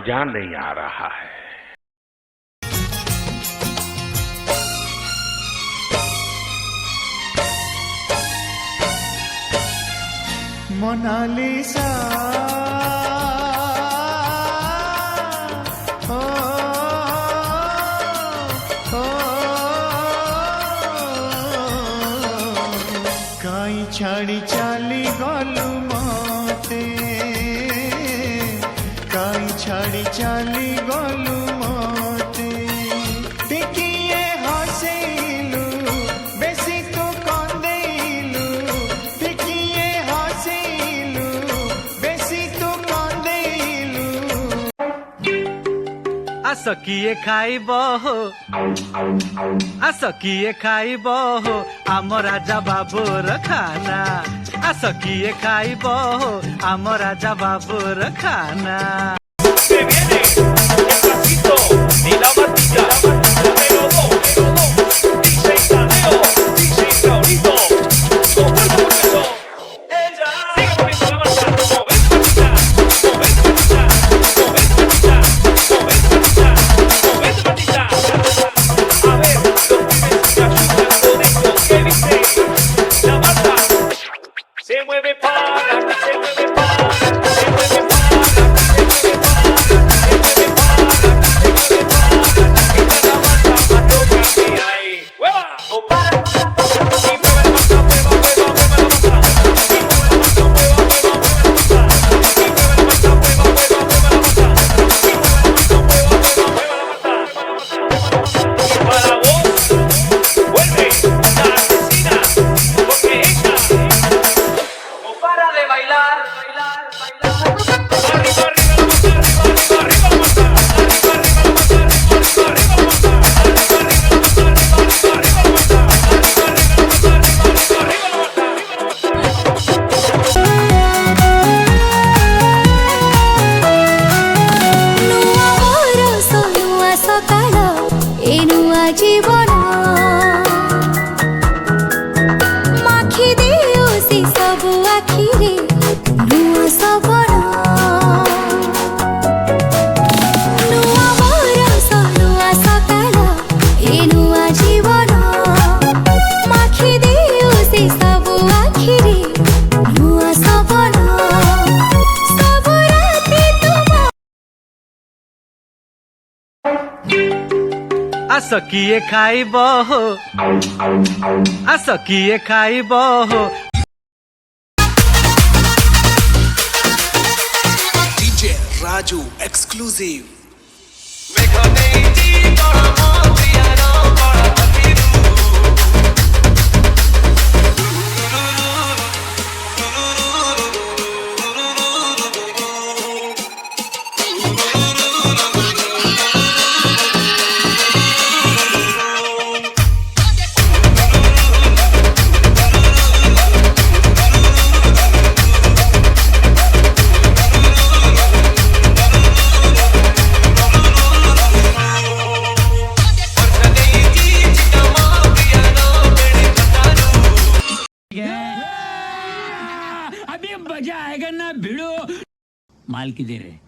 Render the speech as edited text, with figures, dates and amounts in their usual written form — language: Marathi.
मजा नहीं आ रहा है। मोनालिसा ओ, ओ, काई छाड़ी चाली गलु मते, काई छाड़ी चाली गलु मते, टिकिए हसेलु बेसी तो कंदेलु, टिकिए हसेलु बेसी तो कंदेलु। आस किए खाइब हो, आस किए खाइब हो आम राजा बाबूर खाना, आस किए खाइब हो आम राजा बाबूर खाना। जीवन माखी देउ से सब आखिरे नुआ सपन, नुआ बरस नुआ सकाल ए नुआ जीवन माखी देउ से सब आखिरे नुआ सपन, सब राति तुम आस किए खाइब हो, आस किए खाइब हो। DJ Raju exclusive। अभी मजा आएगा ना भिड़ो। माल की दे रहे